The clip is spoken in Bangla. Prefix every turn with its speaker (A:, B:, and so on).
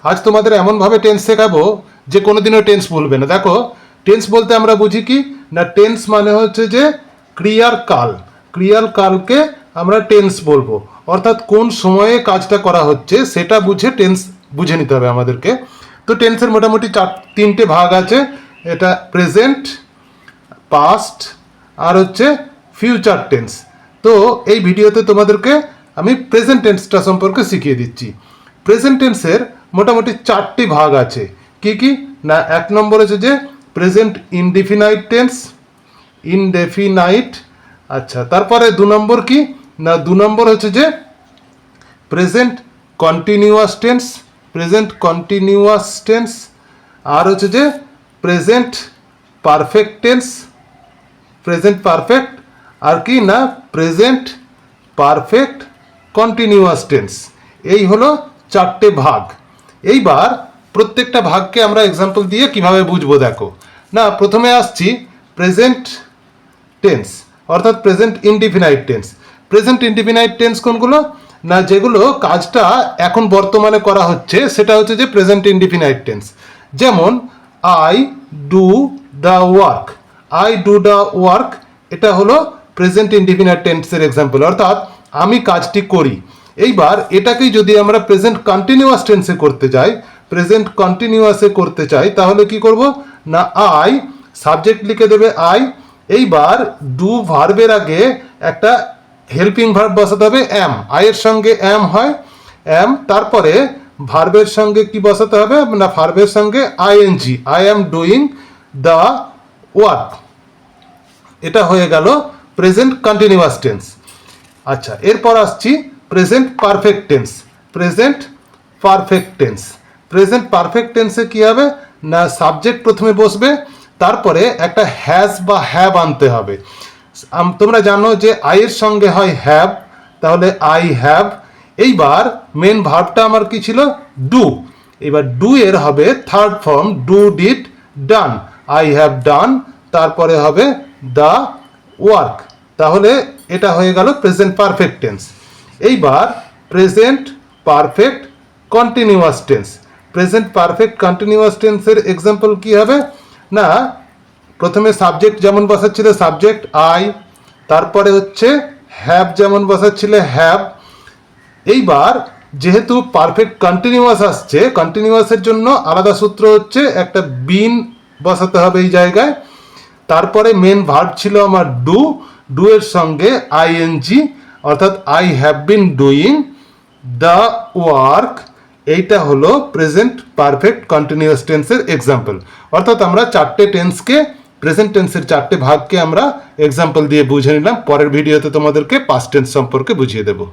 A: আজ তোমাদের এমনভাবে টেন্স শেখাবো যে কোনোদিনও টেন্স ভুলবে না। দেখো, টেন্স বলতে আমরা বুঝি কি না, টেন্স মানে হচ্ছে যে ক্রিয়ার কাল। ক্রিয়ার কালকে আমরা টেন্স বলবো, অর্থাৎ কোন সময়ে কাজটা করা হচ্ছে সেটা বুঝে টেন্স বুঝে নিতে হবে আমাদেরকে। তো টেন্সের মোটামুটি তিনটে ভাগ আছে। এটা প্রেজেন্ট, পাস্ট আর হচ্ছে ফিউচার টেন্স। তো এই ভিডিওতে তোমাদেরকে আমি প্রেজেন্ট টেন্সটা সম্পর্কে শিখিয়ে দিচ্ছি। প্রেজেন্ট টেন্সের মোটামুটি চারটি ভাগ আছে। কি কি না, এক নম্বর হচ্ছে যে প্রেজেন্ট ইনডিফিনাইট টেন্স, ইনডেফিনাইট। আচ্ছা, তারপরে দু নম্বর কি না, দু নম্বর হচ্ছে যে present continuous tense, present continuous tense. আর হচ্ছে যে present perfect tense, present perfect. আর কি না, প্রেজেন্ট পারফেক্ট কন্টিনিউয়াস টেন্স। এই হলো চারটে ভাগ। এইবার প্রত্যেকটা ভাগকে আমরা এক্সাম্পল দিয়ে কিভাবে বুঝবো দেখো। না, প্রথমে আসছি প্রেজেন্ট টেন্স, অর্থাৎ present indefinite tense. Present indefinite tense কোনগুলো না, যেগুলো কাজটা এখন বর্তমানে করা হচ্ছে সেটা হচ্ছে যে প্রেজেন্ট ইনডিফিনাইট টেন্স। যেমন I do the work, I do the work, এটা হলো প্রেজেন্ট ইনডিফিনাইট টেন্সের এক্সাম্পল, অর্থাৎ আমি কাজটি করি। এইবার এটাকেই যদি আমরা প্রেজেন্ট কন্টিনিউয়াস টেন্সে করতে যাই, প্রেজেন্ট কন্টিনিউয়াসে করতে চাই, তাহলে কি করব না, আই সাবজেক্ট লিখে দেবে আই। এইবার ডু ভার্বের আগে একটা হেল্পিং ভার্ব বসাতে হবে এম, আইয়ের সঙ্গে এম হয় এম। তারপরে ভার্বের সঙ্গে কি বসাতে হবে না, ভার্বের সঙ্গে ING, I am doing the work. এটা হয়ে গেল প্রেজেন্ট কন্টিনিউয়াস টেন্স। আচ্ছা, এরপর আসছি present perfect tense, present perfect tense. Present perfect টেন্সে কি হবে না, সাবজেক্ট প্রথমে বসবে, তারপরে একটা হ্যাজ বা হ্যাভ আনতে হবে। তোমরা জানো যে আইয়ের সঙ্গে হয় হ্যাভ, তাহলে আই হ্যাভ। এইবার মেন ভার্বটা আমার কি ছিল, ডু। এবার ডু এর হবে third form, do did done, I have done, তারপরে হবে দ্য ওয়ার্ক। তাহলে এটা হয়ে গেল প্রেজেন্ট পারফেক্ট টেন্স। এইবার present perfect continuous tense. Present perfect continuous টেন্সের এক্সাম্পল কি হবে না, প্রথমে সাবজেক্ট যেমন বসাচ্ছিল সাবজেক্ট আই, তারপরে হচ্ছে হ্যাভ যেমন বসাচ্ছিল হ্যাভ। এইবার যেহেতু পারফেক্ট কন্টিনিউয়াস আসছে, কন্টিনিউয়াসের জন্য আলাদা সূত্র হচ্ছে একটা বিন বসাতে হবে এই জায়গায়। তারপরে মেন ভার্ব ছিল আমার ডু, ডু এর সঙ্গে আইএনজি, অর্থাৎ I have been doing the work. এইটা হলো প্রেজেন্ট পারফেক্ট কন্টিনিউয়াস টেন্সের এক্সাম্পল। অর্থাৎ আমরা চারটে টেন্সকে, প্রেজেন্ট টেন্সের চারটে ভাগকে আমরা এক্সাম্পল দিয়ে বুঝে নিলাম। পরের ভিডিওতে তোমাদেরকে পাস্ট টেন্স সম্পর্কে বুঝিয়ে দেবো।